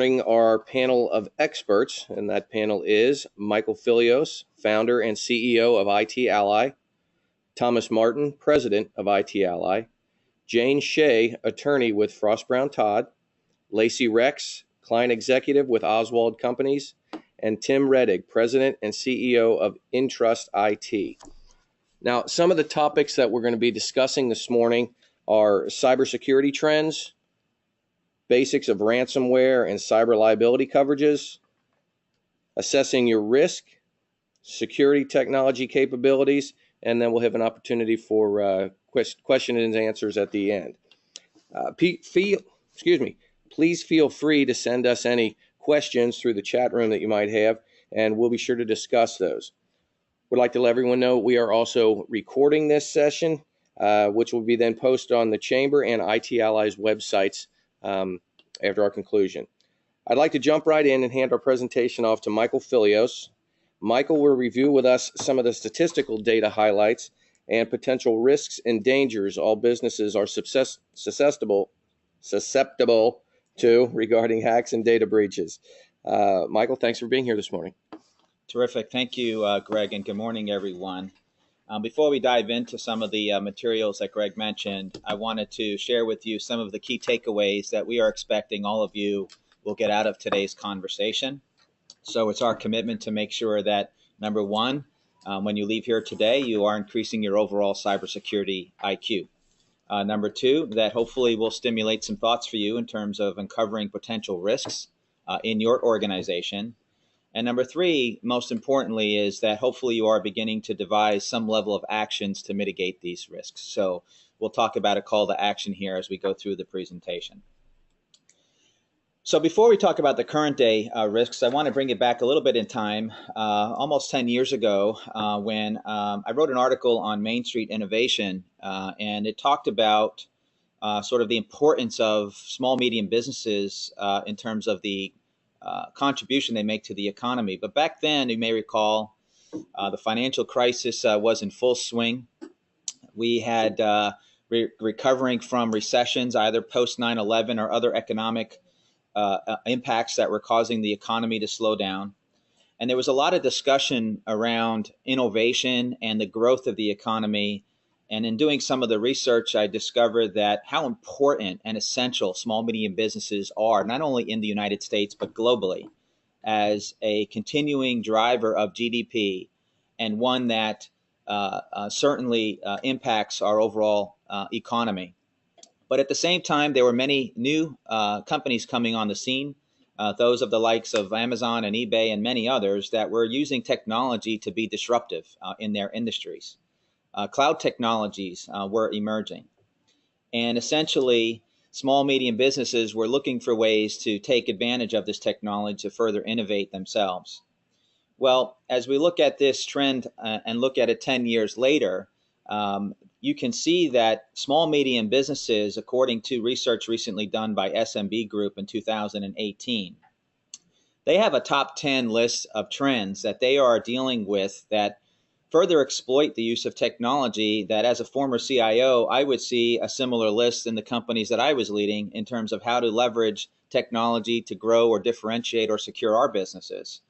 morning our panel of experts, and that panel is Michael Filios, founder and CEO of IT Ally, Thomas Martin, president of IT Ally, Jane Shea, attorney with Frost Brown Todd, Lacey Rex, client executive with Oswald Companies, and Tim Reddig, president and CEO of InTrust IT. Now, some of the topics that we're going to be discussing this morning are cybersecurity trends, basics of ransomware and cyber liability coverages, assessing your risk, security technology capabilities, and then we'll have an opportunity for question and answers at the end. Please feel free to send us any questions through the chat room that you might have, and we'll be sure to discuss those. We'd like to let everyone know we are also recording this session, which will be then posted on the Chamber and IT Ally's websites after our conclusion. I'd like to jump right in and hand our presentation off to Michael Filios. Michael will review with us some of the statistical data highlights and potential risks and dangers all businesses are susceptible to regarding hacks and data breaches. Michael, thanks for being here this morning. Terrific. Thank you, Greg, and good morning, everyone. Before we dive into some of the materials that Greg mentioned, I wanted to share with you some of the key takeaways that we are expecting all of you will get out of today's conversation. So it's our commitment to make sure that, number one, when you leave here today, you are increasing your overall cybersecurity IQ. Number two, that hopefully will stimulate some thoughts for you in terms of uncovering potential risks in your organization. And number three, most importantly, is that hopefully you are beginning to devise some level of actions to mitigate these risks. So we'll talk about a call to action here as we go through the presentation. So before we talk about the current day risks, I want to bring it back a little bit in time, almost 10 years ago, when I wrote an article on Main Street innovation, and it talked about sort of the importance of small, medium businesses in terms of the contribution they make to the economy. But back then, you may recall, the financial crisis was in full swing. We had recovering from recessions, either post 9/11 or other economic impacts that were causing the economy to slow down. And there was a lot of discussion around innovation and the growth of the economy. And in doing some of the research, I discovered that how important and essential small, medium businesses are, not only in the United States, but globally, as a continuing driver of GDP, and one that certainly impacts our overall economy. But at the same time, there were many new companies coming on the scene, those of the likes of Amazon and eBay and many others that were using technology to be disruptive in their industries. Cloud technologies were emerging. And essentially, small, medium businesses were looking for ways to take advantage of this technology to further innovate themselves. Well, as we look at this trend and look at it 10 years later, you can see that small, medium businesses, according to research recently done by SMB Group in 2018, they have a top 10 list of trends that they are dealing with that further exploit the use of technology that, as a former CIO, I would see a similar list in the companies that I was leading in terms of how to leverage technology to grow or differentiate or secure our businesses.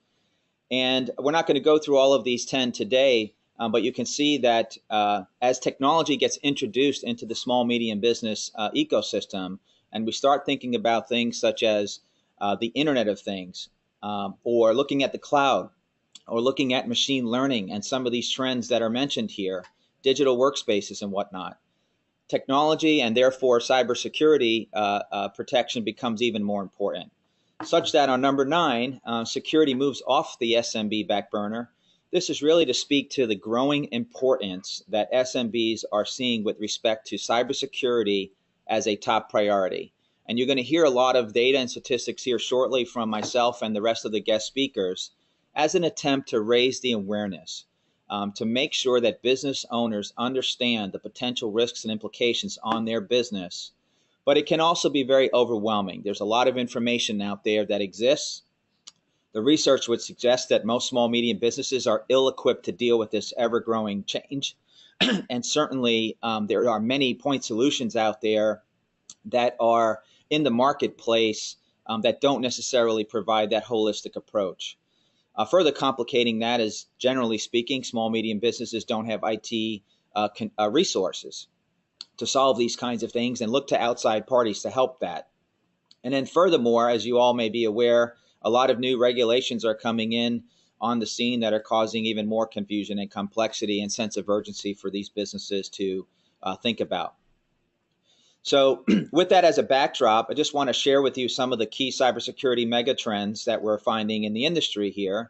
And we're not going to go through all of these 10 today, but you can see that as technology gets introduced into the small, medium business ecosystem, and we start thinking about things such as the Internet of Things, or looking at the cloud, or looking at machine learning and some of these trends that are mentioned here, digital workspaces and whatnot, technology and therefore cybersecurity protection becomes even more important. Such that on number 9, security moves off the SMB back burner. This is really to speak to the growing importance that SMBs are seeing with respect to cybersecurity as a top priority. And you're going to hear a lot of data and statistics here shortly from myself and the rest of the guest speakers as an attempt to raise the awareness, to make sure that business owners understand the potential risks and implications on their business. But it can also be very overwhelming. There's a lot of information out there that exists. The research would suggest that most small, medium businesses are ill-equipped to deal with this ever-growing change. And certainly there are many point solutions out there that are in the marketplace that don't necessarily provide that holistic approach. Further complicating that is, generally speaking, small, medium businesses don't have IT resources to solve these kinds of things and look to outside parties to help that. And then furthermore, as you all may be aware, a lot of new regulations are coming in on the scene that are causing even more confusion and complexity and sense of urgency for these businesses to think about. So with that as a backdrop, I just want to share with you some of the key cybersecurity megatrends that we're finding in the industry here.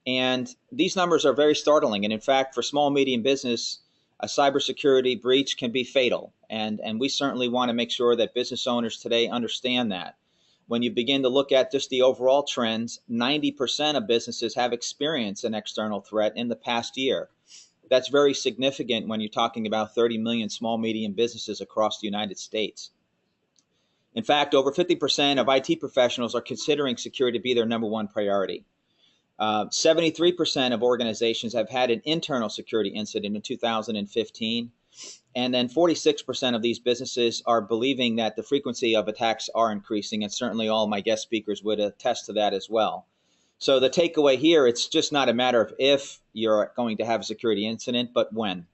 And these numbers are very startling. And in fact, for small, medium business, a cybersecurity breach can be fatal. And we certainly want to make sure that business owners today understand that. When you begin to look at just the overall trends, 90% of businesses have experienced an external threat in the past year. That's very significant when you're talking about 30 million small, medium businesses across the United States. In fact, over 50% of IT professionals are considering security to be their number one priority. 73% of organizations have had an internal security incident in 2015. And then 46% of these businesses are believing that the frequency of attacks are increasing. And certainly all my guest speakers would attest to that as well. So the takeaway here, it's just not a matter of if you're going to have a security incident, but when.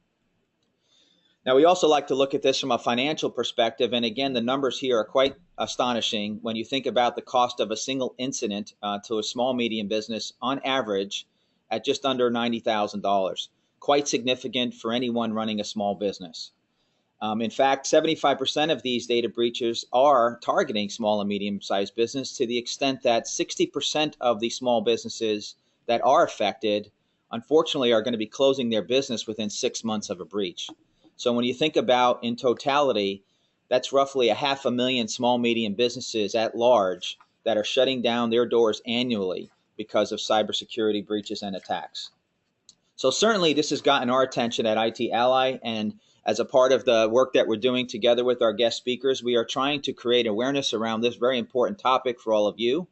Now, we also like to look at this from a financial perspective. And again, the numbers here are quite astonishing when you think about the cost of a single incident to a small, medium business on average at just under $90,000. Quite significant for anyone running a small business. In fact, 75% of these data breaches are targeting small and medium-sized business, to the extent that 60% of the small businesses that are affected, unfortunately, are going to be closing their business within 6 months of a breach. So when you think about in totality, that's roughly 500,000 small, medium businesses at large that are shutting down their doors annually because of cybersecurity breaches and attacks. So certainly this has gotten our attention at IT Ally, and as a part of the work that we're doing together with our guest speakers, we are trying to create awareness around this very important topic for all of you.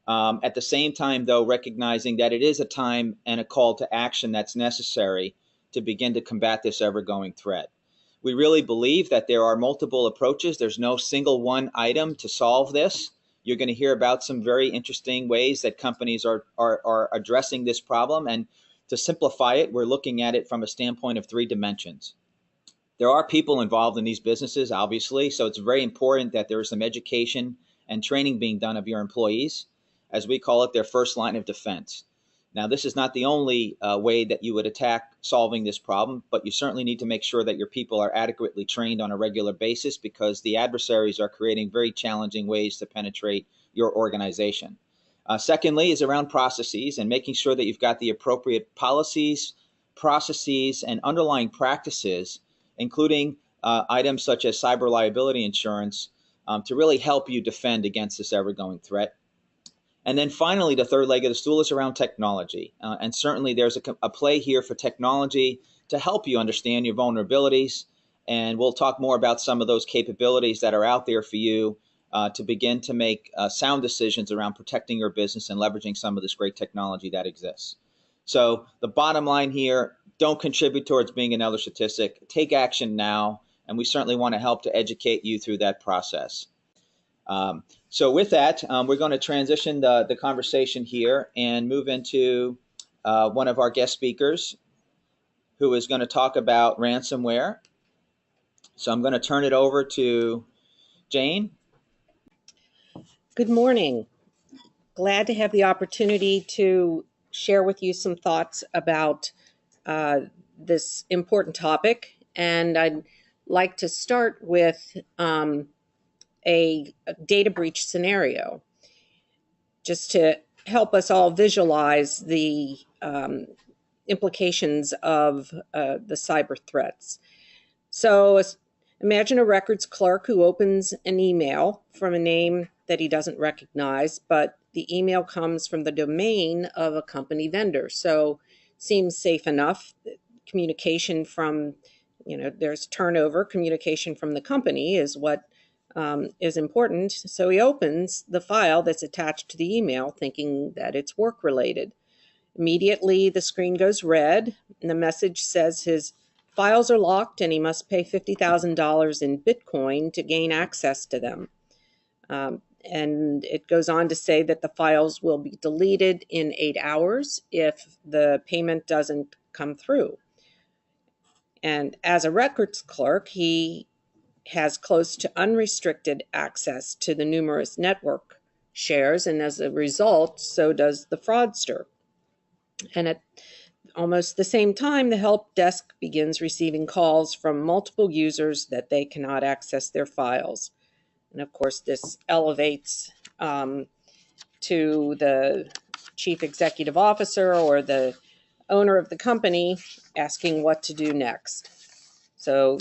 At the same time, though, recognizing that it is a time and a call to action that's necessary to begin to combat this ever-going threat. We really believe that there are multiple approaches. There's no single one item to solve this. You're going to hear about some very interesting ways that companies are addressing this problem. And to simplify it, we're looking at it from a standpoint of 3 dimensions. There are people involved in these businesses, obviously, so it's very important that there is some education and training being done of your employees, as we call it, their first line of defense. Now, this is not the only way that you would attack solving this problem, but you certainly need to make sure that your people are adequately trained on a regular basis, because the adversaries are creating very challenging ways to penetrate your organization. Secondly is around processes and making sure that you've got the appropriate policies, processes, and underlying practices, including items such as cyber liability insurance, to really help you defend against this ever-going threat. And then finally, the third leg of the stool is around technology. And certainly there's a play here for technology to help you understand your vulnerabilities. And we'll talk more about some of those capabilities that are out there for you to begin to make sound decisions around protecting your business and leveraging some of this great technology that exists. So the bottom line here, don't contribute towards being another statistic. Take action now, and we certainly want to help to educate you through that process. So with that, we're going to transition the conversation here and move into one of our guest speakers who is going to talk about ransomware. So I'm going to turn it over to Jane. Good morning. Glad to have the opportunity to share with you some thoughts about this important topic. And I'd like to start with a data breach scenario, just to help us all visualize the implications of the cyber threats. So imagine a records clerk who opens an email from a name that he doesn't recognize, but the email comes from the domain of a company vendor. So seems safe enough. Communication from, there's turnover. Communication from the company is what is important. So he opens the file that's attached to the email thinking that it's work related. Immediately the screen goes red and the message says his files are locked and he must pay $50,000 in Bitcoin to gain access to them. And it goes on to say that the files will be deleted in 8 hours if the payment doesn't come through. And as a records clerk, he has close to unrestricted access to the numerous network shares, and as a result, so does the fraudster. And at almost the same time, the help desk begins receiving calls from multiple users that they cannot access their files. And of course, this elevates to the chief executive officer or the owner of the company asking what to do next. So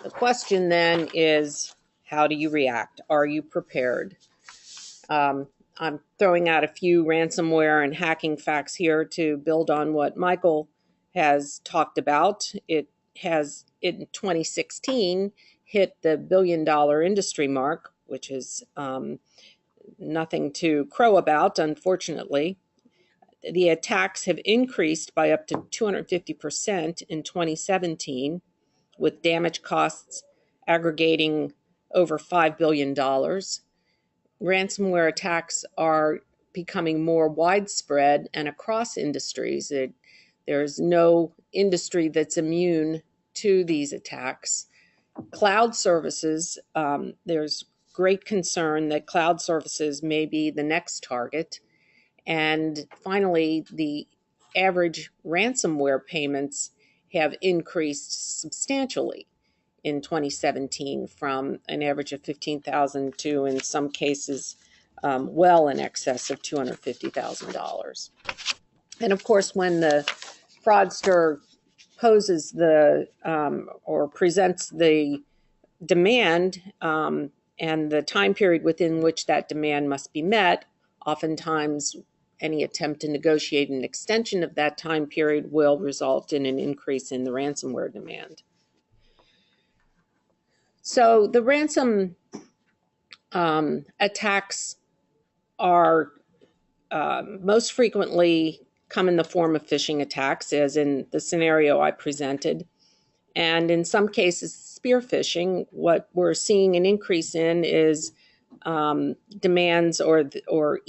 the question then is, how do you react? Are you prepared? I'm throwing out a few ransomware and hacking facts here to build on what Michael has talked about. It has, in 2016, hit the billion-dollar industry mark, which is nothing to crow about, unfortunately. The attacks have increased by up to 250% in 2017, with damage costs aggregating over $5 billion. Ransomware attacks are becoming more widespread and across industries. There's no industry that's immune to these attacks. Cloud services, there's great concern that cloud services may be the next target. And finally, the average ransomware payments have increased substantially in 2017 from an average of $15,000 to, in some cases, well in excess of $250,000. And of course, when the fraudster poses the or presents the demand and the time period within which that demand must be met, oftentimes any attempt to negotiate an extension of that time period will result in an increase in the ransomware demand. So the ransom attacks are most frequently come in the form of phishing attacks, as in the scenario I presented. And in some cases, spear phishing. What we're seeing an increase in is demands or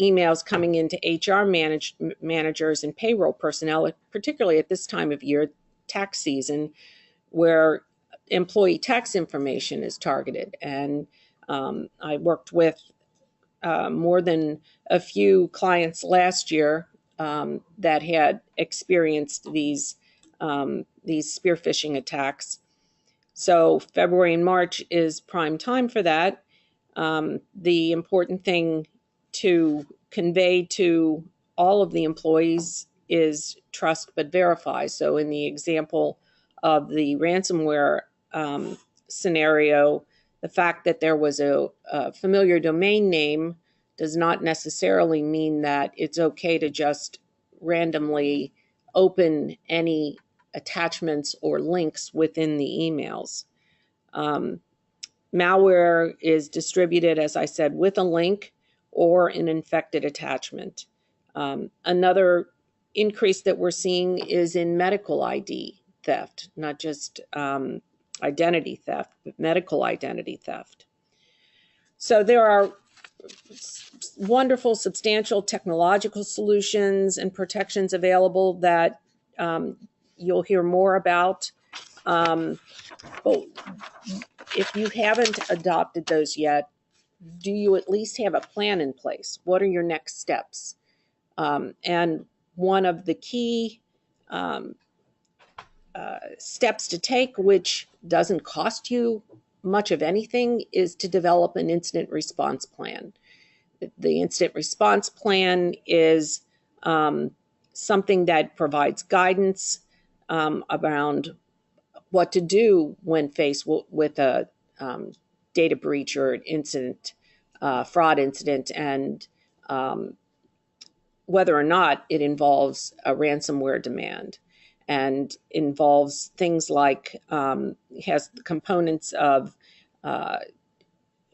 emails coming into HR managers and payroll personnel, particularly at this time of year, tax season, where employee tax information is targeted. And I worked with more than a few clients last year that had experienced these spear phishing attacks. So February and March is prime time for that. The important thing to convey to all of the employees is trust but verify. So in the example of the ransomware scenario, the fact that there was a familiar domain name does not necessarily mean that it's okay to just randomly open any attachments or links within the emails. Malware is distributed, as I said, with a link or an infected attachment. Another increase that we're seeing is in medical ID theft, not just identity theft, but medical identity theft. So there are wonderful, substantial technological solutions and protections available that you'll hear more about. But if you haven't adopted those yet, do you at least have a plan in place? What are your next steps? And one of the key steps to take, which doesn't cost you much of anything, is to develop an incident response plan. The incident response plan is something that provides guidance around what to do when faced with a data breach or an incident, fraud incident, and whether or not it involves a ransomware demand, and involves things like has components of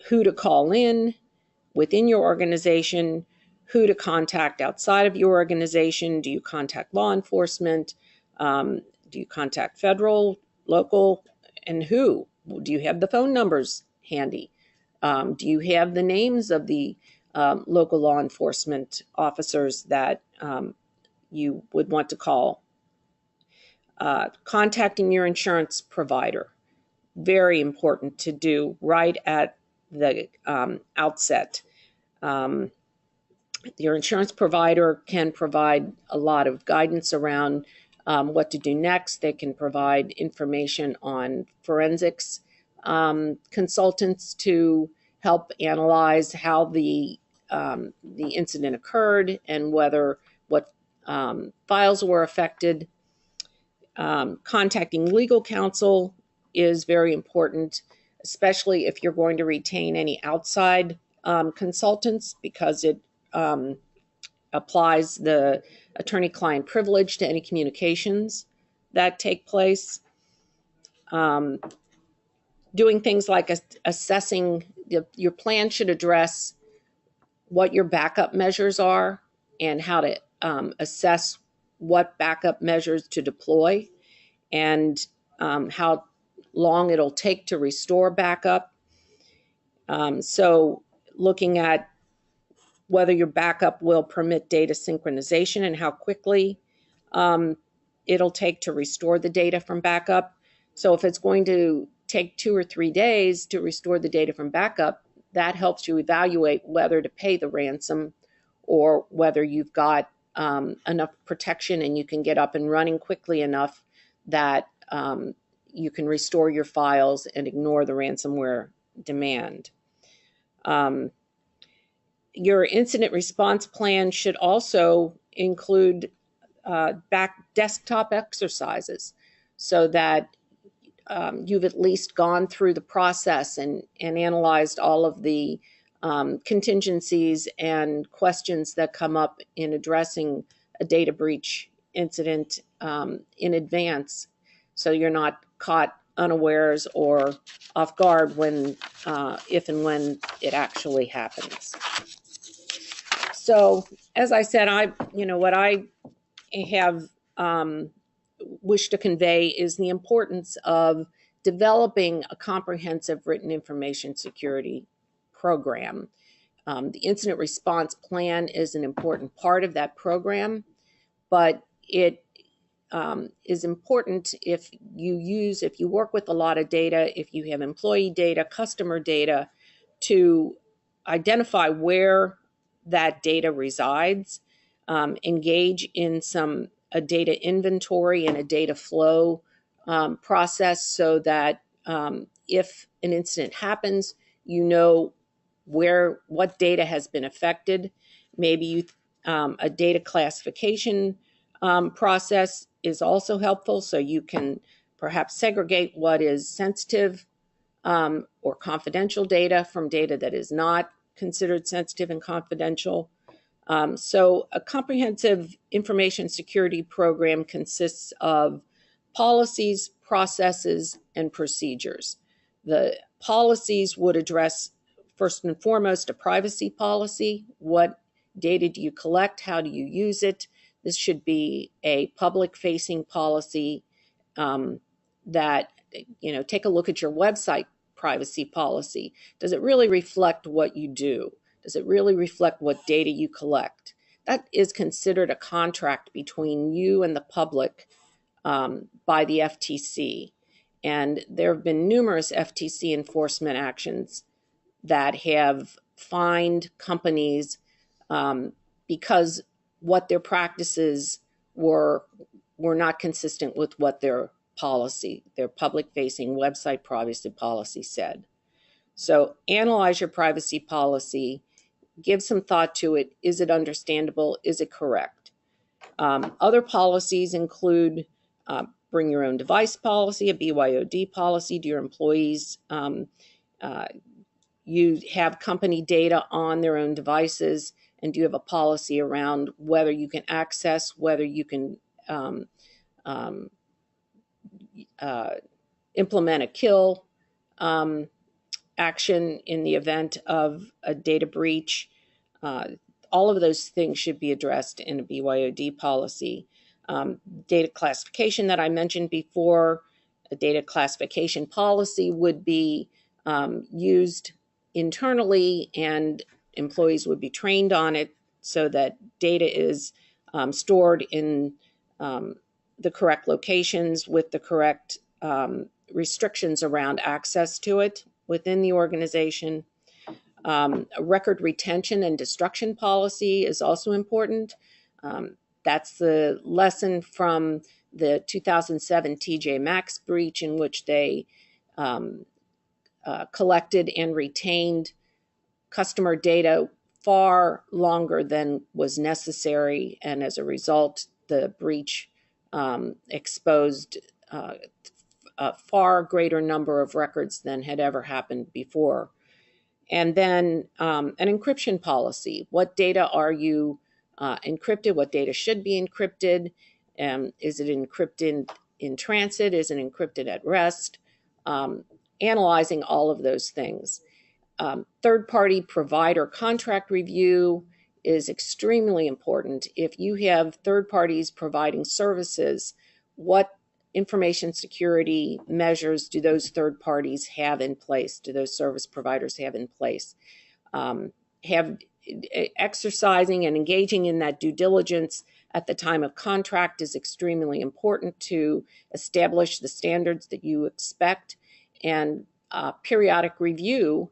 who to call in within your organization, who to contact outside of your organization. Do you contact law enforcement? Do you contact federal, local, and who? Do you have the phone numbers handy? Do you have the names of the local law enforcement officers that you would want to call. Contacting your insurance provider, very important to do right at the outset. Your insurance provider can provide a lot of guidance around what to do next. They can provide information on forensics consultants to help analyze how the incident occurred and whether what files were affected. Contacting legal counsel is very important, especially if you're going to retain any outside consultants, because it applies the attorney-client privilege to any communications that take place. Doing things like assessing, your plan should address what your backup measures are and how to assess what backup measures to deploy and how long it'll take to restore backup. So looking at whether your backup will permit data synchronization and how quickly it'll take to restore the data from backup. So if it's going to take 2 or 3 days to restore the data from backup, that helps you evaluate whether to pay the ransom or whether you've got enough protection and you can get up and running quickly enough that you can restore your files and ignore the ransomware demand. Your incident response plan should also include desktop exercises so that you've at least gone through the process and analyzed all of the contingencies and questions that come up in addressing a data breach incident in advance, so you're not caught unawares or off guard when, if and when it actually happens. So, as I said, what I have wish to convey is the importance of developing a comprehensive written information security program. The incident response plan is an important part of that program, but it is important if you work with a lot of data, if you have employee data, customer data, to identify where that data resides, engage in a data inventory and a data flow process so that if an incident happens, you know what data has been affected. Maybe a data classification process is also helpful, so you can perhaps segregate what is sensitive or confidential data from data that is not considered sensitive and confidential. So a comprehensive information security program consists of policies, processes, and procedures. The policies would address, first and foremost, a privacy policy. What data do you collect? How do you use it? This should be a public-facing policy that, take a look at your website privacy policy. Does it really reflect what you do? Does it really reflect what data you collect? That is considered a contract between you and the public by the FTC. And there have been numerous FTC enforcement actions that have fined companies because what their practices were not consistent with what their public-facing website privacy policy said. So analyze your privacy policy, give some thought to it. Is it understandable? Is it correct? Other policies include bring your own device policy, a BYOD policy. Do your employees you have company data on their own devices, and do you have a policy around whether you can access, whether you can implement a kill action in the event of a data breach? All of those things should be addressed in a BYOD policy. Data classification that I mentioned before, a data classification policy would be used internally and employees would be trained on it so that data is stored in the correct locations with the correct restrictions around access to it within the organization. A record retention and destruction policy is also important. That's the lesson from the 2007 TJ Maxx breach, in which they collected and retained customer data far longer than was necessary, and as a result, the breach exposed a far greater number of records than had ever happened before. And then an encryption policy. What data are you encrypted? What data should be encrypted? Is it encrypted in transit? Is it encrypted at rest? Analyzing all of those things. Third-party provider contract review is extremely important. If you have third parties providing services, what information security measures do those third parties have in place? Do those service providers have in place? Exercising and engaging in that due diligence at the time of contract is extremely important to establish the standards that you expect, and periodic review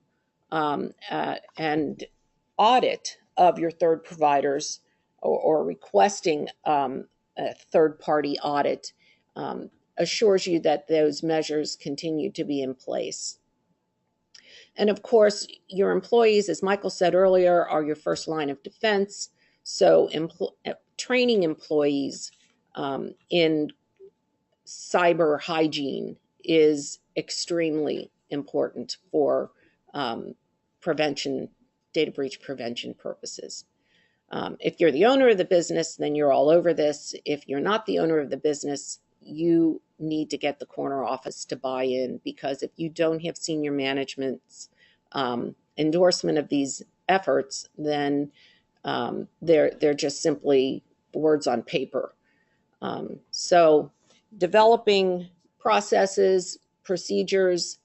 and audit of your third providers, or requesting a third-party audit assures you that those measures continue to be in place. And of course, your employees, as Michael said earlier, are your first line of defense. So training employees in cyber hygiene is extremely important for prevention, data breach prevention purposes. If you're the owner of the business, then you're all over this. If you're not the owner of the business, you need to get the corner office to buy in, because if you don't have senior management's endorsement of these efforts, then they're just simply words on paper. So developing processes, procedures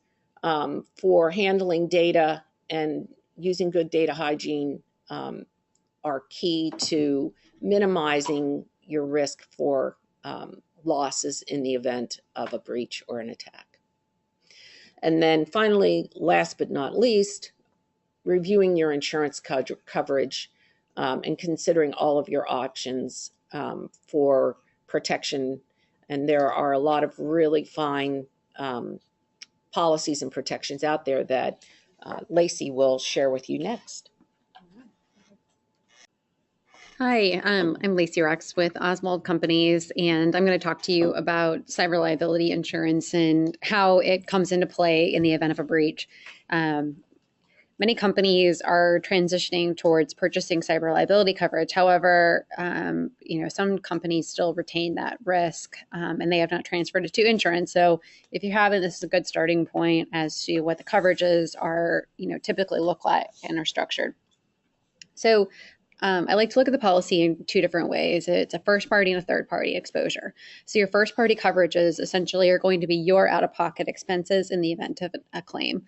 for handling data and using good data hygiene are key to minimizing your risk for losses in the event of a breach or an attack. And then finally, last but not least, reviewing your insurance coverage and considering all of your options for protection. And there are a lot of really fine policies and protections out there that Lacey will share with you next. Hi, I'm Lacey Rex with Oswald Companies, and I'm going to talk to you about cyber liability insurance and how it comes into play in the event of a breach. Many companies are transitioning towards purchasing cyber liability coverage. However, some companies still retain that risk, and they have not transferred it to insurance. So if you haven't, this is a good starting point as to what the coverages are, typically look like and are structured. So I like to look at the policy in two different ways. It's a first party and a third party exposure. So your first party coverages essentially are going to be your out-of-pocket expenses in the event of a claim.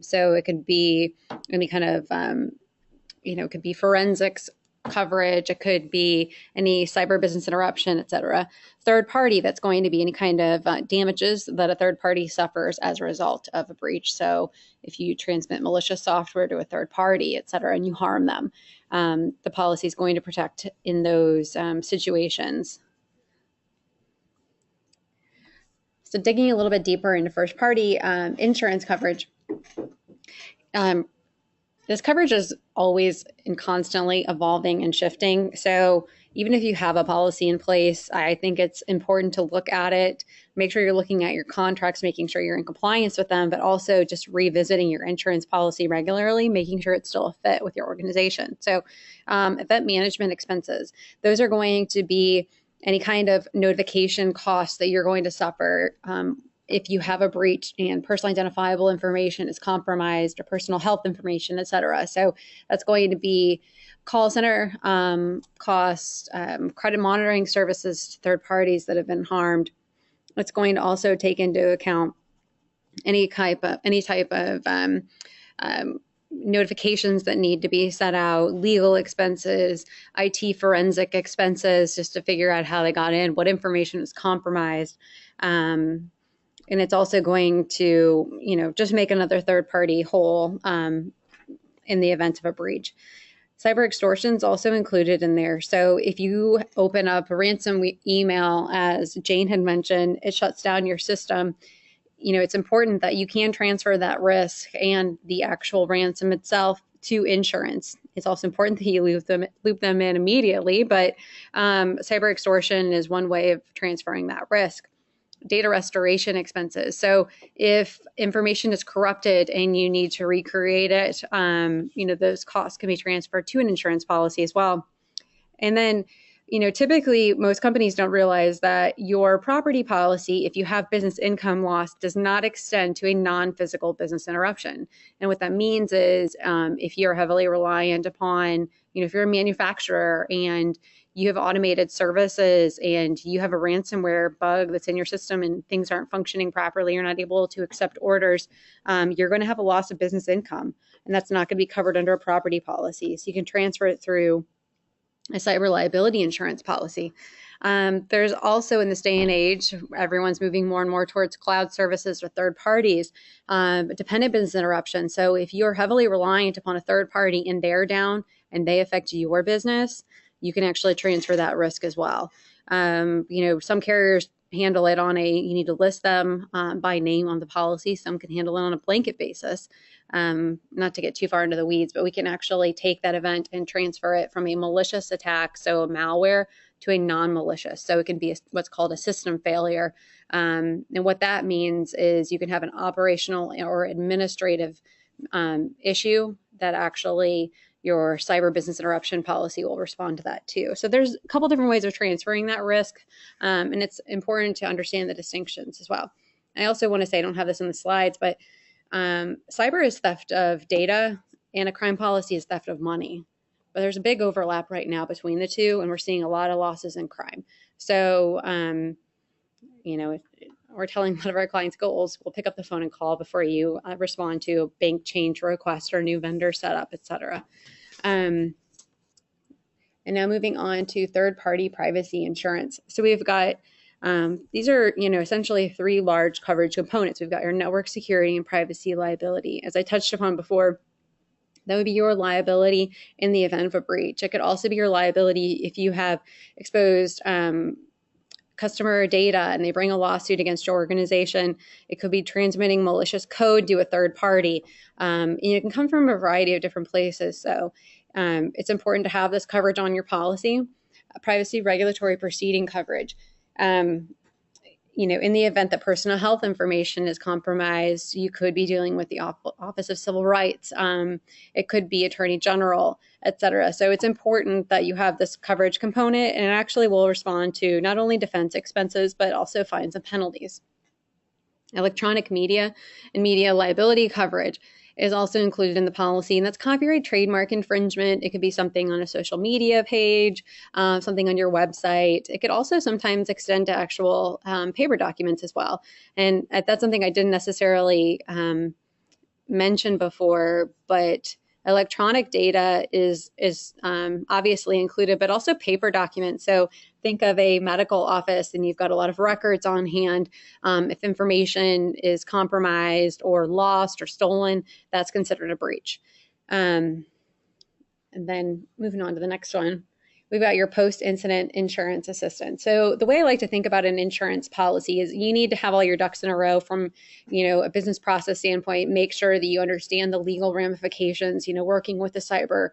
So it could be any kind of, it could be forensics coverage, it could be any cyber business interruption, et cetera. Third party, that's going to be any kind of damages that a third party suffers as a result of a breach. So if you transmit malicious software to a third party, et cetera, and you harm them, the policy is going to protect in those situations. So digging a little bit deeper into first party insurance coverage, this coverage is always and constantly evolving and shifting. So even if you have a policy in place, I think it's important to look at it, make sure you're looking at your contracts, making sure you're in compliance with them, but also just revisiting your insurance policy regularly, making sure it's still a fit with your organization. So event management expenses, those are going to be any kind of notification costs that you're going to suffer if you have a breach and personally identifiable information is compromised, or personal health information, et cetera. So that's going to be call center costs, credit monitoring services to third parties that have been harmed. It's going to also take into account any type of notifications that need to be set out, legal expenses, IT forensic expenses, just to figure out how they got in, what information was compromised. And it's also going to, just make another third party whole in the event of a breach. Cyber extortion is also included in there. So if you open up a ransom email, as Jane had mentioned, it shuts down your system. It's important that you can transfer that risk and the actual ransom itself to insurance. It's also important that you loop them in immediately, but cyber extortion is one way of transferring that risk. Data restoration expenses. So if information is corrupted and you need to recreate it, those costs can be transferred to an insurance policy as well. And then, typically most companies don't realize that your property policy, if you have business income loss, does not extend to a non-physical business interruption. And what that means is if you're heavily reliant upon, if you're a manufacturer and you have automated services and you have a ransomware bug that's in your system and things aren't functioning properly, you're not able to accept orders, you're going to have a loss of business income. And that's not going to be covered under a property policy. So you can transfer it through a cyber liability insurance policy. There's also, in this day and age, everyone's moving more and more towards cloud services or third parties, dependent business interruption. So if you're heavily reliant upon a third party and they're down and they affect your business, you can actually transfer that risk as well. Some carriers handle it you need to list them by name on the policy. Some can handle it on a blanket basis. Not to get too far into the weeds, but we can actually take that event and transfer it from a malicious attack, so a malware, to a non-malicious. So it can be what's called a system failure. And what that means is you can have an operational or administrative issue that actually your cyber business interruption policy will respond to that too. So there's a couple different ways of transferring that risk. And it's important to understand the distinctions as well. I also want to say, I don't have this in the slides, but cyber is theft of data and a crime policy is theft of money. But there's a big overlap right now between the two, and we're seeing a lot of losses in crime. So, we're telling one of our clients goals, we'll pick up the phone and call before you respond to a bank change request or a new vendor setup, et cetera. And now moving on to third-party privacy insurance. So we've got, these are, essentially three large coverage components. We've got your network security and privacy liability. As I touched upon before, that would be your liability in the event of a breach. It could also be your liability if you have exposed customer data and they bring a lawsuit against your organization. It could be transmitting malicious code to a third party. And it can come from a variety of different places. So it's important to have this coverage on your policy. Privacy regulatory proceeding coverage. In the event that personal health information is compromised, you could be dealing with the Office of Civil Rights. It could be Attorney General, et cetera. So it's important that you have this coverage component, and it actually will respond to not only defense expenses, but also fines and penalties. Electronic media and media liability coverage is also included in the policy, and that's copyright trademark infringement. It could be something on a social media page, something on your website. It could also sometimes extend to actual paper documents as well. And that's something I didn't necessarily mention before, but electronic data is obviously included, but also paper documents. So think of a medical office and you've got a lot of records on hand. If information is compromised or lost or stolen, that's considered a breach. And then moving on to the next one, we've got your post-incident insurance assistance. So the way I like to think about an insurance policy is you need to have all your ducks in a row from, a business process standpoint. Make sure that you understand the legal ramifications, working with a cyber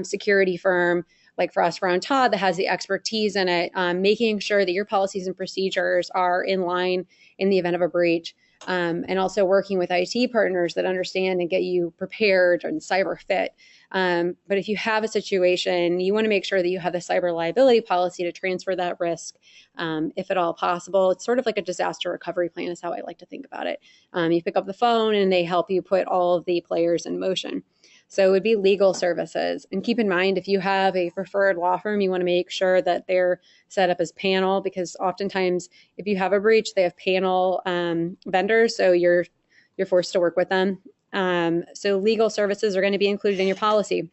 security firm like Frost Brown Todd that has the expertise in it, making sure that your policies and procedures are in line in the event of a breach. And also working with IT partners that understand and get you prepared and cyber fit. But if you have a situation, you want to make sure that you have the cyber liability policy to transfer that risk, if at all possible. It's sort of like a disaster recovery plan is how I like to think about it. You pick up the phone and they help you put all of the players in motion. So it would be legal services. And keep in mind, if you have a preferred law firm, you want to make sure that they're set up as panel, because oftentimes if you have a breach, they have panel vendors. So you're forced to work with them. So legal services are going to be included in your policy.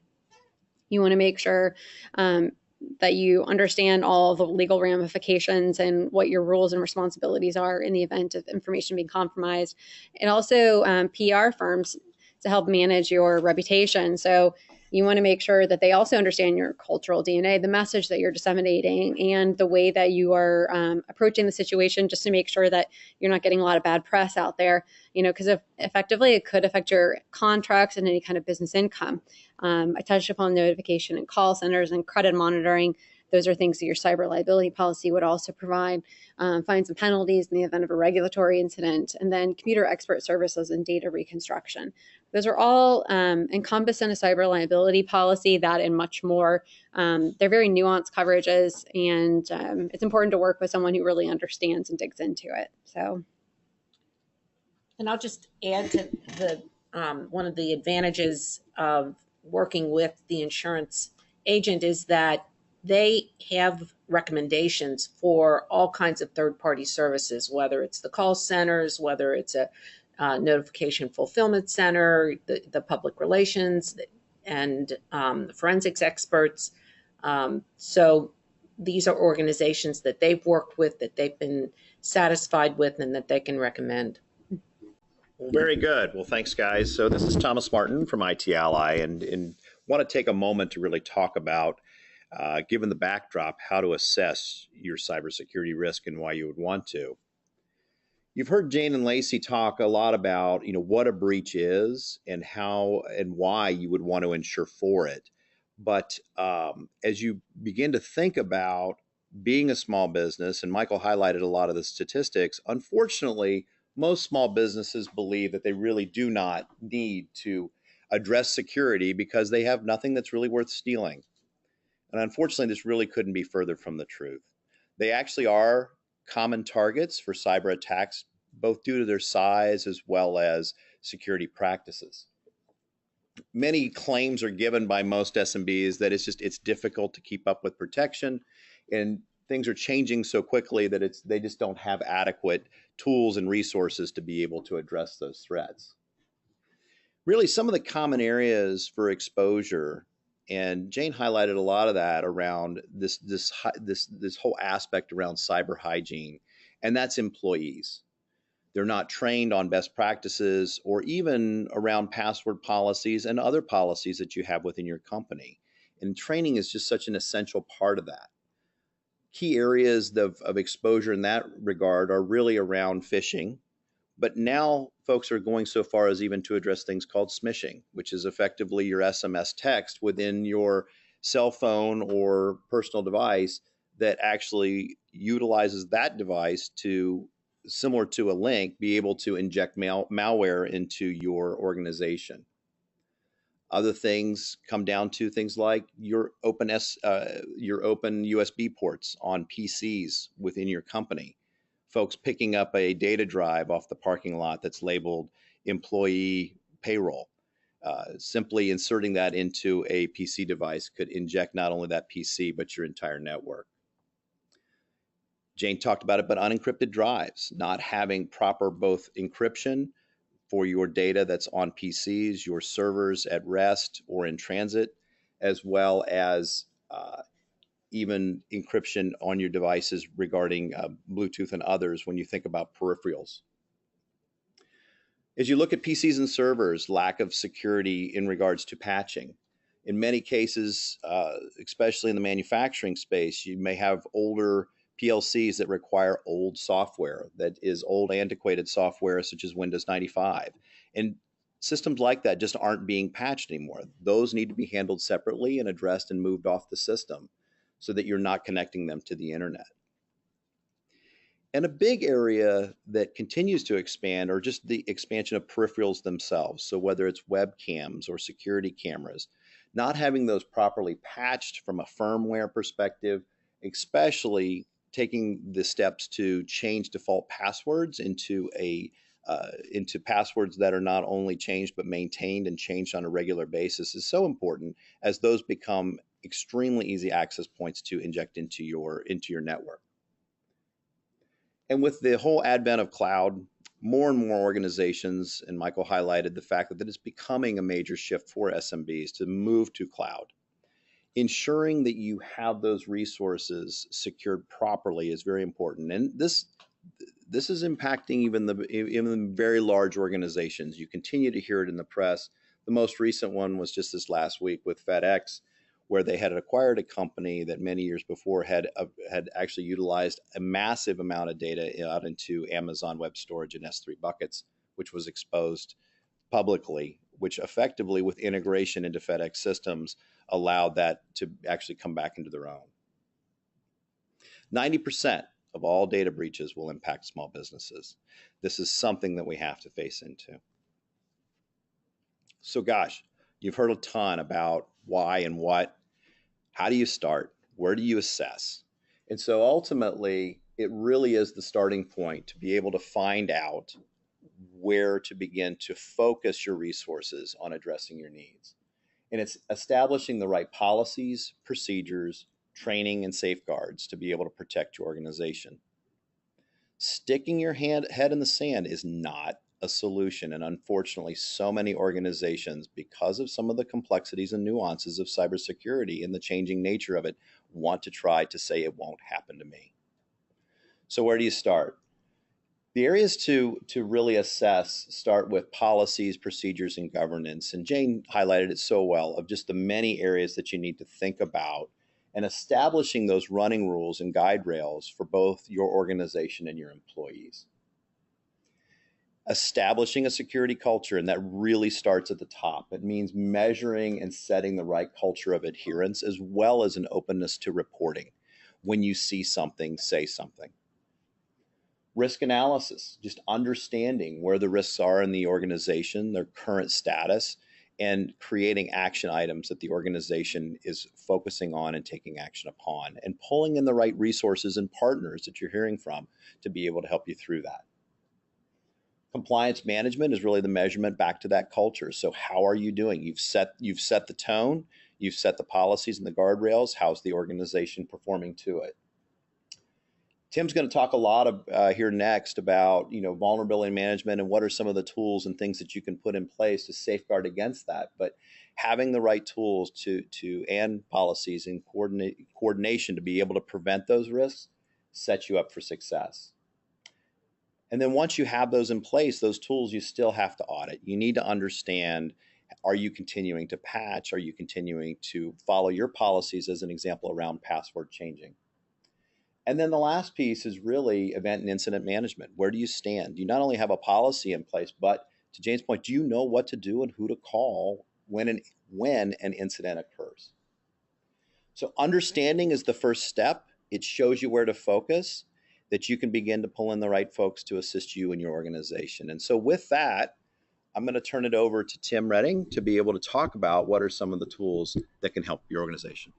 You want to make sure that you understand all the legal ramifications and what your rules and responsibilities are in the event of information being compromised. And also PR firms to help manage your reputation. So you want to make sure that they also understand your cultural DNA, the message that you're disseminating, and the way that you are approaching the situation, just to make sure that you're not getting a lot of bad press out there, because effectively it could affect your contracts and any kind of business income. I touched upon notification and call centers and credit monitoring. Those are things that your cyber liability policy would also provide. Fines and penalties in the event of a regulatory incident, and then computer expert services and data reconstruction. Those are all encompassed in a cyber liability policy, that and much more. They're very nuanced coverages, and it's important to work with someone who really understands and digs into it. So, and I'll just add to the one of the advantages of working with the insurance agent is that they have recommendations for all kinds of third-party services, whether it's the call centers, whether it's a notification fulfillment center, the public relations, and the forensics experts. So these are organizations that they've worked with, that they've been satisfied with, and that they can recommend. Well, very good. Well, thanks, guys. So this is Thomas Martin from IT Ally, and want to take a moment to really talk about, given the backdrop, how to assess your cybersecurity risk and why you would want to. You've heard Jane and Lacey talk a lot about, what a breach is and how and why you would want to insure for it. But as you begin to think about being a small business, and Michael highlighted a lot of the statistics, unfortunately, most small businesses believe that they really do not need to address security because they have nothing that's really worth stealing. And unfortunately, this really couldn't be further from the truth. They actually are common targets for cyber attacks, both due to their size as well as security practices. Many claims are given by most SMBs that it's difficult to keep up with protection, and things are changing so quickly that they just don't have adequate tools and resources to be able to address those threats. Really, some of the common areas for exposure, and Jane highlighted a lot of that around this whole aspect around cyber hygiene, and that's employees. They're not trained on best practices or even around password policies and other policies that you have within your company. And training is just such an essential part of that. Key areas of exposure in that regard are really around phishing, but now folks are going so far as even to address things called smishing, which is effectively your SMS text within your cell phone or personal device that actually utilizes that device to, similar to a link, be able to inject malware into your organization. Other things come down to things like your open USB ports on PCs within your company. Folks picking up a data drive off the parking lot that's labeled employee payroll. Simply inserting that into a PC device could inject not only that PC, but your entire network. Jane talked about it, but unencrypted drives, not having proper both encryption for your data that's on PCs, your servers at rest or in transit, as well as even encryption on your devices regarding Bluetooth and others when you think about peripherals. As you look at PCs and servers, lack of security in regards to patching. In many cases, especially in the manufacturing space, you may have older PLCs that require old software, that is old antiquated software such as Windows 95. And systems like that just aren't being patched anymore. Those need to be handled separately and addressed and moved off the system so that you're not connecting them to the internet. And a big area that continues to expand are just the expansion of peripherals themselves. So whether it's webcams or security cameras, not having those properly patched from a firmware perspective, especially taking the steps to change default passwords into passwords that are not only changed but maintained and changed on a regular basis is so important, as those become extremely easy access points to inject into your network. And with the whole advent of cloud, more and more organizations, and Michael highlighted the fact that it's becoming a major shift for SMBs to move to cloud. Ensuring that you have those resources secured properly is very important. And this is impacting even the very large organizations. You continue to hear it in the press. The most recent one was just this last week with FedEx, where they had acquired a company that many years before had actually utilized a massive amount of data out into Amazon Web Storage and S3 buckets, which was exposed publicly, which effectively, with integration into FedEx systems, allowed that to actually come back into their own. 90% of all data breaches will impact small businesses. This is something that we have to face into. So gosh, you've heard a ton about why and what. How do you start? Where do you assess? And so ultimately, it really is the starting point to be able to find out where to begin to focus your resources on addressing your needs. And it's establishing the right policies, procedures, training, and safeguards to be able to protect your organization. Sticking your head in the sand is not a solution. And unfortunately, so many organizations, because of some of the complexities and nuances of cybersecurity and the changing nature of it, want to try to say it won't happen to me. So where do you start? The areas to really assess start with policies, procedures, and governance. And Jane highlighted it so well, of just the many areas that you need to think about and establishing those running rules and guide rails for both your organization and your employees. Establishing a security culture, and that really starts at the top. It means measuring and setting the right culture of adherence, as well as an openness to reporting. When you see something, say something. Risk analysis, just understanding where the risks are in the organization, their current status, and creating action items that the organization is focusing on and taking action upon, and pulling in the right resources and partners that you're hearing from to be able to help you through that. Compliance management is really the measurement back to that culture. So how are you doing? You've set the tone, you've set the policies and the guardrails. How's the organization performing to it? Tim's going to talk a lot here next about vulnerability management and what are some of the tools and things that you can put in place to safeguard against that. But having the right tools and policies and coordination to be able to prevent those risks sets you up for success. And then once you have those in place, those tools you still have to audit. You need to understand, are you continuing to patch? Are you continuing to follow your policies, as an example, around password changing? And then the last piece is really event and incident management. Where do you stand? You not only have a policy in place, but to Jane's point, do you know what to do and who to call when an incident occurs? So understanding is the first step. It shows you where to focus, that you can begin to pull in the right folks to assist you in your organization. And so with that, I'm going to turn it over to Tim Redding to be able to talk about what are some of the tools that can help your organization.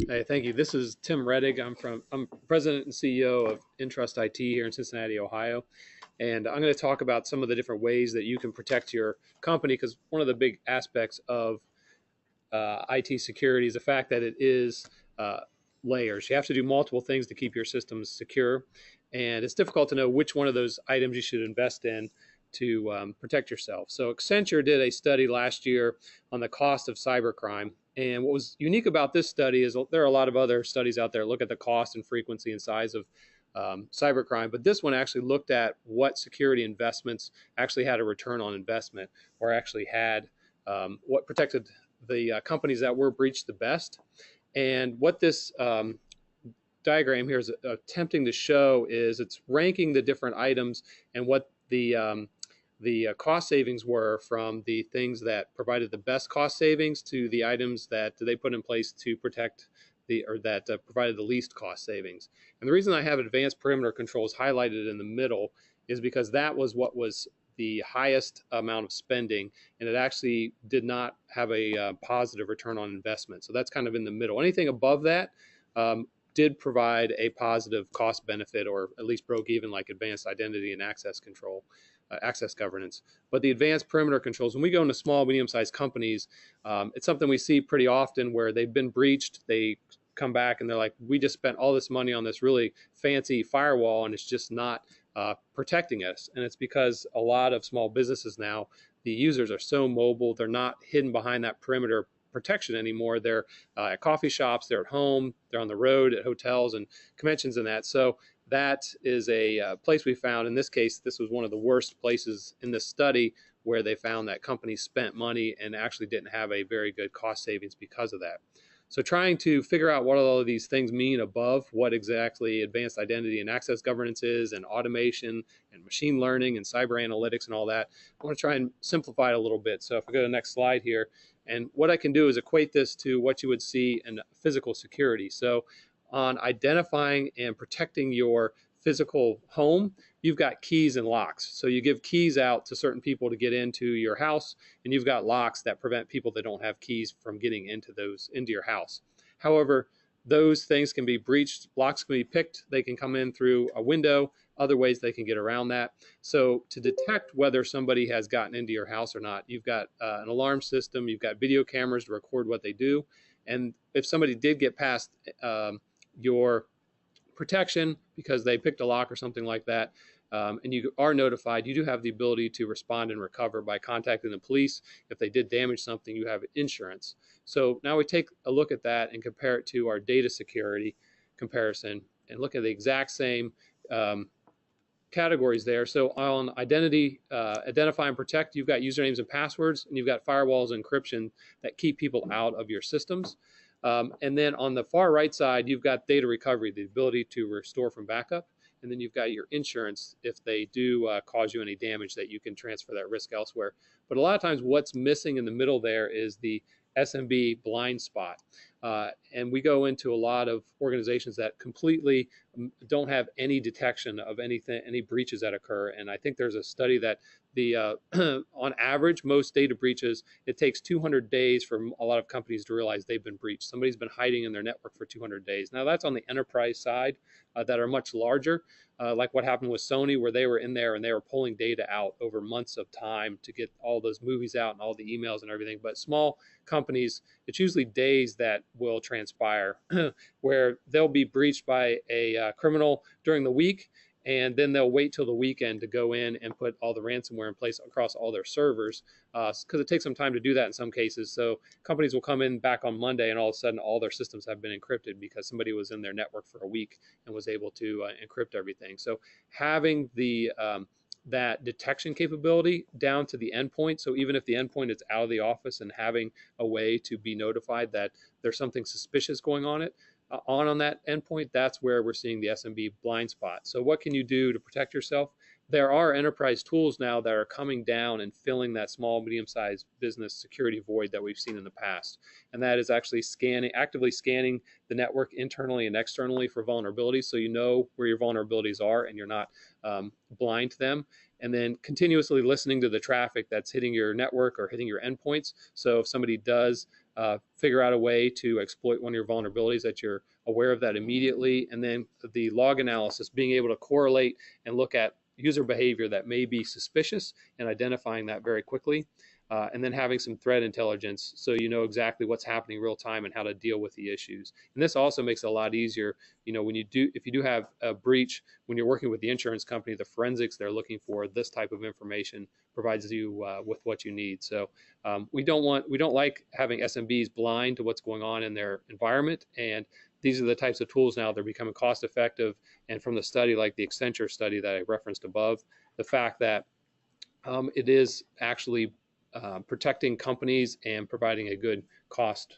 Hey, thank you. This is Tim Reddick. I'm president and CEO of InTrust IT here in Cincinnati, Ohio. And I'm going to talk about some of the different ways that you can protect your company, because one of the big aspects of IT security is the fact that it is layers. You have to do multiple things to keep your systems secure. And it's difficult to know which one of those items you should invest in to protect yourself. So Accenture did a study last year on the cost of cybercrime. And what was unique about this study is there are a lot of other studies out there that look at the cost and frequency and size of cybercrime, but this one actually looked at what security investments actually had a return on investment, or actually had what protected the companies that were breached the best. And what this diagram here is attempting to show is it's ranking the different items and what the cost savings were from the things that provided the best cost savings to the items that they put in place to protect that provided the least cost savings. And the reason I have advanced perimeter controls highlighted in the middle is because that was what was the highest amount of spending, and it actually did not have a positive return on investment. So that's kind of in the middle. Anything above that did provide a positive cost benefit, or at least broke even, like advanced identity and access control. Access governance. But the advanced perimeter controls, when we go into small, medium-sized companies, it's something we see pretty often where they've been breached. They come back and they're like, we just spent all this money on this really fancy firewall and it's just not protecting us. And it's because a lot of small businesses now, the users are so mobile, they're not hidden behind that perimeter protection anymore. They're at coffee shops, they're at home, they're on the road, at hotels and conventions and that. So that is a place we found. In this case, this was one of the worst places in this study where they found that companies spent money and actually didn't have a very good cost savings because of that. So trying to figure out what all of these things mean above what exactly advanced identity and access governance is, and automation and machine learning and cyber analytics and all that, I want to try and simplify it a little bit. So if we go to the next slide here, and what I can do is equate this to what you would see in physical security. So on identifying and protecting your physical home, you've got keys and locks. So you give keys out to certain people to get into your house, and you've got locks that prevent people that don't have keys from getting into your house. However, those things can be breached. Locks can be picked. They can come in through a window. Other ways they can get around that. So to detect whether somebody has gotten into your house or not, you've got an alarm system. You've got video cameras to record what they do. And if somebody did get past your protection because they picked a lock or something like that, and you are notified, you do have the ability to respond and recover by contacting the police. If they did damage something, you have insurance. So now we take a look at that and compare it to our data security comparison and look at the exact same categories there. So on identity, identify and protect, you've got usernames and passwords, and you've got firewalls and encryption that keep people out of your systems. And then on the far right side, you've got data recovery, the ability to restore from backup. And then you've got your insurance if they do cause you any damage, that you can transfer that risk elsewhere. But a lot of times what's missing in the middle there is the SMB blind spot. And we go into a lot of organizations that completely don't have any detection of anything, any breaches that occur. And I think there's a study that on average, most data breaches, it takes 200 days for a lot of companies to realize they've been breached. Somebody's been hiding in their network for 200 days. Now that's on the enterprise side that are much larger, like what happened with Sony, where they were in there and they were pulling data out over months of time to get all those movies out and all the emails and everything. But small companies, it's usually days that will transpire where they'll be breached by a criminal during the week, and then they'll wait till the weekend to go in and put all the ransomware in place across all their servers, because it takes some time to do that in some cases. So companies will come in back on Monday and all of a sudden all their systems have been encrypted because somebody was in their network for a week and was able to encrypt everything. So having the that detection capability down to the endpoint. So even if the endpoint is out of the office, and having a way to be notified that there's something suspicious going on on that endpoint, that's where we're seeing the SMB blind spot. So what can you do to protect yourself? There are enterprise tools now that are coming down and filling that small, medium-sized business security void that we've seen in the past. And that is actually actively scanning the network internally and externally for vulnerabilities, so you know where your vulnerabilities are and you're not blind to them. And then continuously listening to the traffic that's hitting your network or hitting your endpoints. So if somebody does figure out a way to exploit one of your vulnerabilities, that you're aware of that immediately. And then the log analysis, being able to correlate and look at user behavior that may be suspicious and identifying that very quickly. And then having some threat intelligence so you know exactly what's happening real time and how to deal with the issues. And this also makes it a lot easier, when if you do have a breach, when you're working with the insurance company, the forensics they're looking for, this type of information provides you with what you need. So we don't like having SMBs blind to what's going on in their environment. And these are the types of tools now that are becoming cost effective. And from the study, like the Accenture study that I referenced above, the fact that it is actually protecting companies and providing a good cost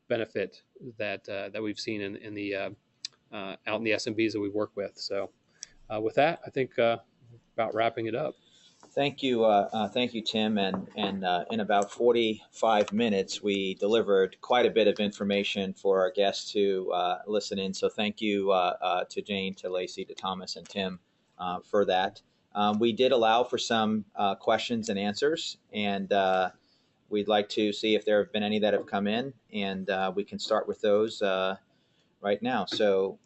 benefit that we've seen in the out in the SMBs that we work with. So with that, I think about wrapping it up. Thank you, Tim. And in about 45 minutes, we delivered quite a bit of information for our guests to listen in. So thank you to Jane, to Lacey, to Thomas, and Tim for that. We did allow for some questions and answers, and we'd like to see if there have been any that have come in, and we can start with those right now. So,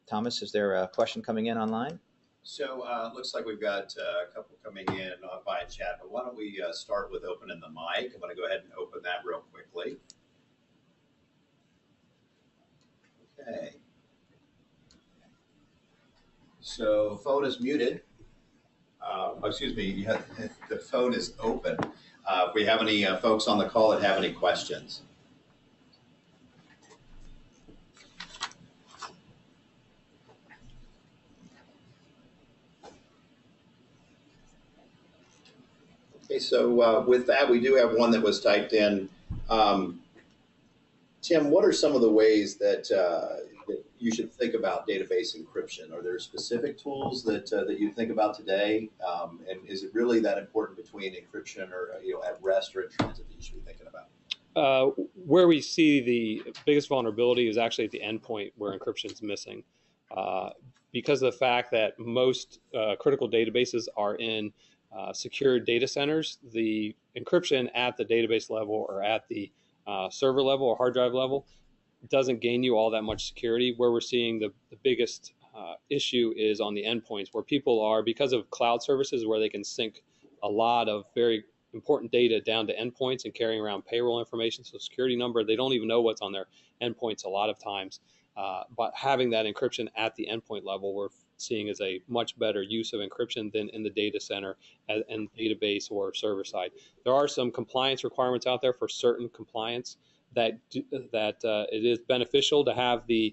Thomas, is there a question coming in online? So looks like we've got a couple coming in via chat, but why don't we start with opening the mic? I'm going to go ahead and open that real quickly. Okay. So phone is muted. Excuse me, the phone is open. If we have any folks on the call that have any questions. Okay, so with that, we do have one that was typed in. Tim, what are some of the ways that you should think about database encryption? Are there specific tools that you think about today? And is it really that important between encryption or at rest or in transit that you should be thinking about? Where we see the biggest vulnerability is actually at the endpoint where encryption is missing. Because of the fact that most critical databases are in secure data centers, the encryption at the database level or at the server level or hard drive level doesn't gain you all that much security. Where we're seeing the biggest issue is on the endpoints, where people are, because of cloud services where they can sync a lot of very important data down to endpoints and carrying around payroll information, so security number, they don't even know what's on their endpoints a lot of times. But having that encryption at the endpoint level, we're seeing as a much better use of encryption than in the data center and database or server side. There are some compliance requirements out there for certain compliance that it is beneficial to have the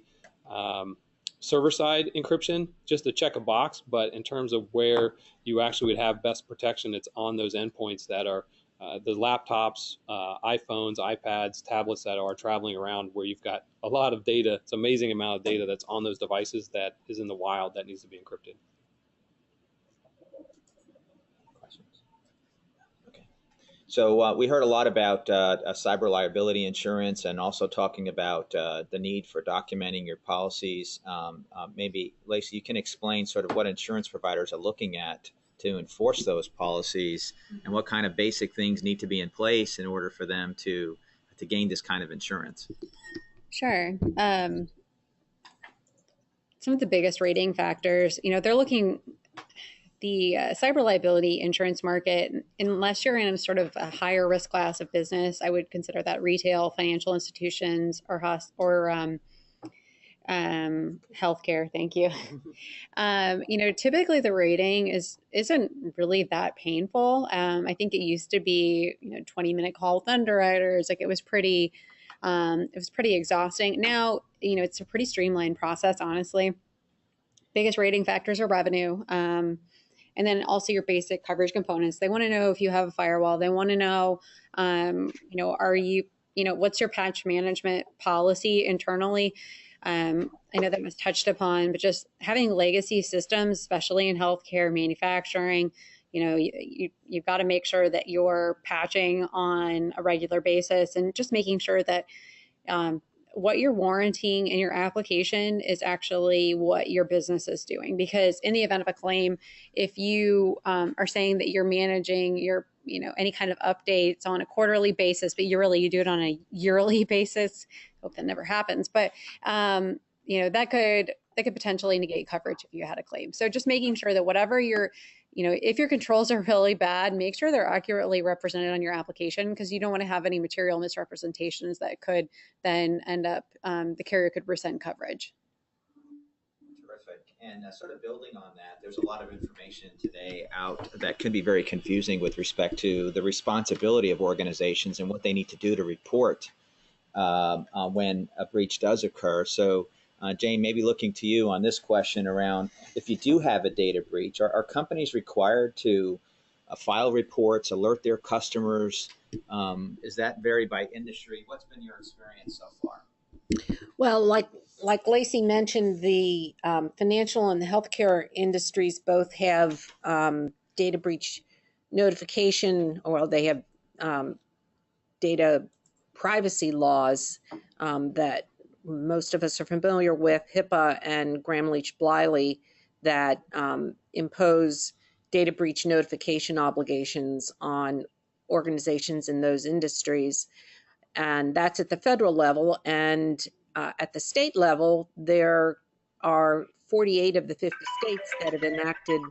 server side encryption just to check a box, but in terms of where you actually would have best protection, it's on those endpoints that are the laptops, iPhones, iPads, tablets that are traveling around, where you've got a lot of data. It's an amazing amount of data that's on those devices that is in the wild that needs to be encrypted. Questions? Okay. So we heard a lot about cyber liability insurance, and also talking about the need for documenting your policies. Maybe, Lacey, you can explain sort of what insurance providers are looking at to enforce those policies, and what kind of basic things need to be in place in order for them to gain this kind of insurance. Sure. Some of the biggest rating factors, they're looking, the cyber liability insurance market, unless you're in sort of a higher risk class of business, I would consider that retail, financial institutions, or healthcare. Thank you. Typically the rating isn't really that painful. I think it used to be, 20-minute call with underwriters. Like it was pretty exhausting. Now, it's a pretty streamlined process, honestly. Biggest rating factors are revenue. And then also your basic coverage components. They want to know if you have a firewall. They want to know, are you, what's your patch management policy internally? I know that was touched upon, but just having legacy systems, especially in healthcare, manufacturing, you've got to make sure that you're patching on a regular basis, and just making sure that what you're warranting in your application is actually what your business is doing. Because in the event of a claim, if you are saying that you're managing your, any kind of updates on a quarterly basis, but you do it on a yearly basis, hope that never happens. But, that could potentially negate coverage if you had a claim. So just making sure that whatever if your controls are really bad, make sure they're accurately represented on your application, because you don't want to have any material misrepresentations that could then end up, the carrier could rescind coverage. Terrific. And sort of building on that, there's a lot of information today out that could be very confusing with respect to the responsibility of organizations and what they need to do to report when a breach does occur. So Jane, maybe looking to you on this question around, if you do have a data breach, are companies required to file reports, alert their customers? Is that vary by industry? What's been your experience so far? Well, like Lacey mentioned, the financial and the healthcare industries both have data breach notification, or they have data privacy laws that most of us are familiar with, HIPAA and Gramm-Leach-Bliley, that impose data breach notification obligations on organizations in those industries. And that's at the federal level. And at the state level, there are 48 of the 50 states that have enacted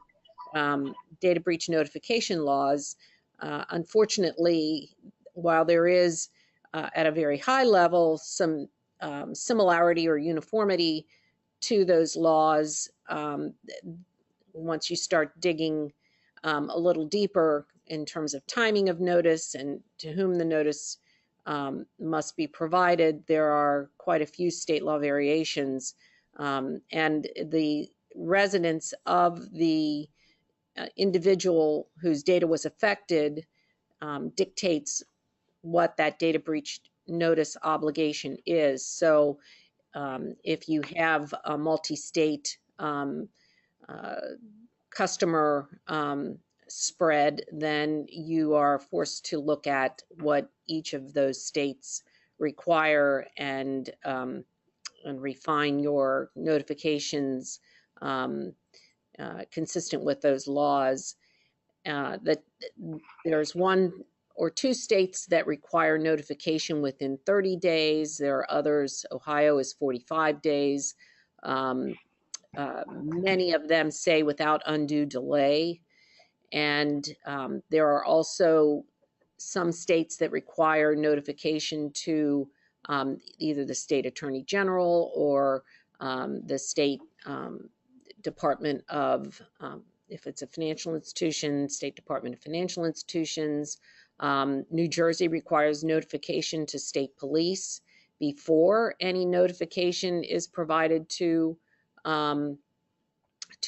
data breach notification laws. Unfortunately, while there is at a very high level some similarity or uniformity to those laws, once you start digging a little deeper in terms of timing of notice and to whom the notice must be provided, there are quite a few state law variations, and the residence of the individual whose data was affected dictates what that data breach notice obligation is. So if you have a multi-state customer spread, then you are forced to look at what each of those states require and refine your notifications consistent with those laws. That there's one or two states that require notification within 30 days. There are others. Ohio is 45 days. Many of them say without undue delay. And there are also some states that require notification to either the state attorney general or the state Department of, if it's a financial institution, State Department of Financial Institutions. New Jersey requires notification to state police before any notification is provided to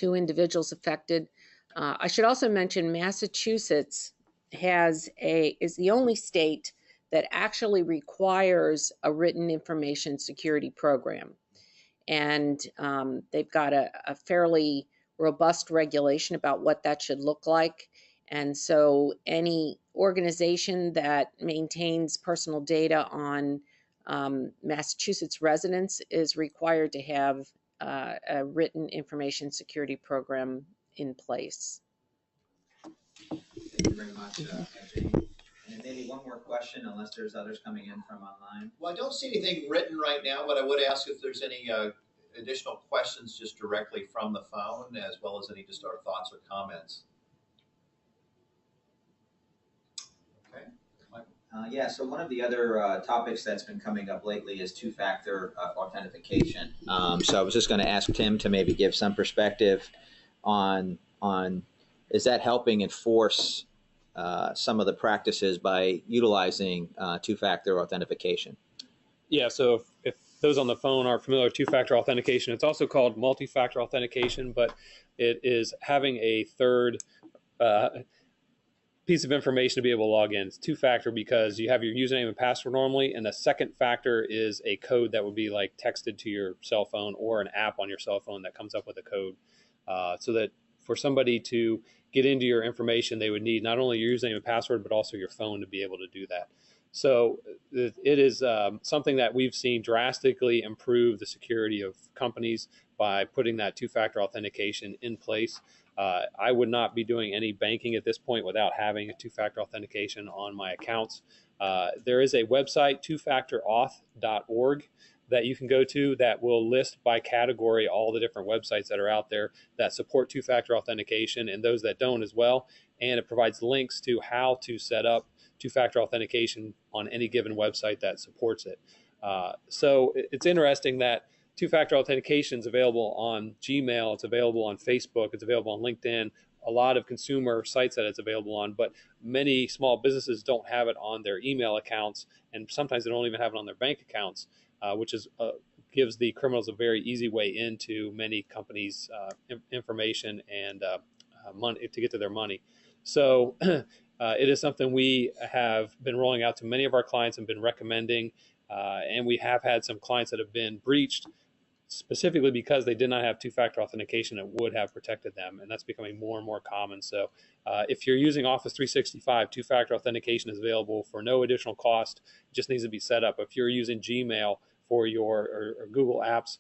individuals affected. I should also mention Massachusetts is the only state that actually requires a written information security program. And they've got a fairly robust regulation about what that should look like. And so any organization that maintains personal data on Massachusetts residents is required to have a written information security program in place. Thank you very much, Jane. And maybe one more question, unless there's others coming in from online. Well, I don't see anything written right now, but I would ask if there's any additional questions just directly from the phone, as well as any just our thoughts or comments. Okay. Yeah, so one of the other topics that's been coming up lately is two-factor authentication. So I was just going to ask Tim to maybe give some perspective on is that helping enforce some of the practices by utilizing two-factor authentication? Yeah, so if those on the phone are familiar with two-factor authentication, it's also called multi-factor authentication, but it is having a third piece of information to be able to log in. It's two-factor because you have your username and password normally, and the second factor is a code that would be like texted to your cell phone or an app on your cell phone that comes up with a code. So that for somebody to get into your information, they would need not only your username and password, but also your phone to be able to do that. So it is something that we've seen drastically improve the security of companies by putting that two-factor authentication in place. I would not be doing any banking at this point without having a two-factor authentication on my accounts. There is a website, twofactorauth.org, that you can go to that will list by category all the different websites that are out there that support two-factor authentication and those that don't as well. And it provides links to how to set up two-factor authentication on any given website that supports it. So it's interesting that two-factor authentication is available on Gmail, it's available on Facebook, it's available on LinkedIn, a lot of consumer sites that it's available on, but many small businesses don't have it on their email accounts, and sometimes they don't even have it on their bank accounts, which is gives the criminals a very easy way into many companies' information and money to get to their money. So it is something we have been rolling out to many of our clients and been recommending, and we have had some clients that have been breached specifically because they did not have two-factor authentication that would have protected them, and that's becoming more and more common. So if you're using Office 365, two-factor authentication is available for no additional cost. It just needs to be set up. If you're using Gmail for your or Google Apps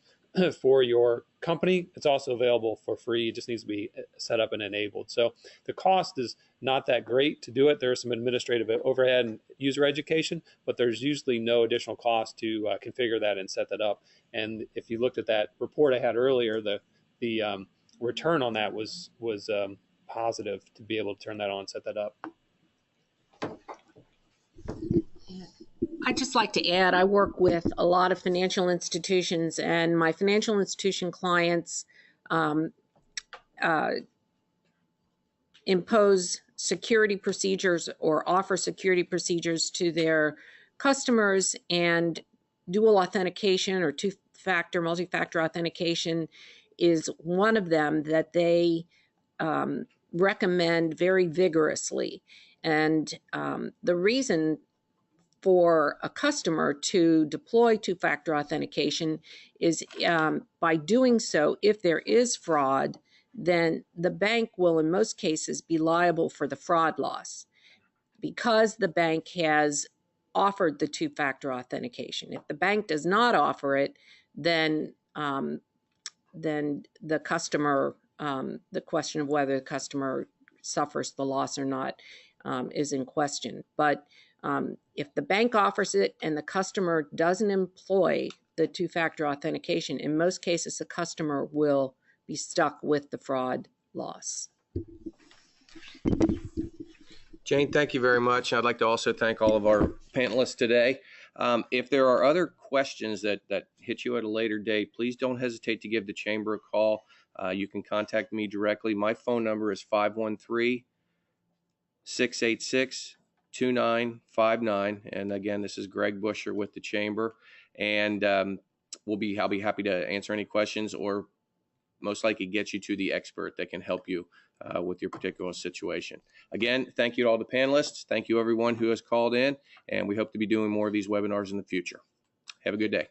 for your company, it's also available for free. It just needs to be set up and enabled. So the cost is not that great to do it. There's some administrative overhead and user education, but there's usually no additional cost to configure that and set that up. And if you looked at that report I had earlier, the return on that was positive to be able to turn that on and set that up. I'd just like to add, I work with a lot of financial institutions, and my financial institution clients impose security procedures or offer security procedures to their customers, and dual authentication or two-factor, multi-factor authentication is one of them that they recommend very vigorously. And the reason for a customer to deploy two-factor authentication is by doing so, if there is fraud, then the bank will in most cases be liable for the fraud loss because the bank has offered the two-factor authentication. If the bank does not offer it, then the customer, the question of whether the customer suffers the loss or not is in question. But if the bank offers it and the customer doesn't employ the two-factor authentication, in most cases the customer will be stuck with the fraud loss. Jane, thank you very much. I'd like to also thank all of our panelists today. If there are other questions that hit you at a later date, please don't hesitate to give the Chamber a call. You can contact me directly. My phone number is 513-686-2959. And again, this is Greg Busher with the Chamber. And I'll be happy to answer any questions or most likely get you to the expert that can help you with your particular situation. Again, thank you to all the panelists. Thank you everyone who has called in, and we hope to be doing more of these webinars in the future. Have a good day.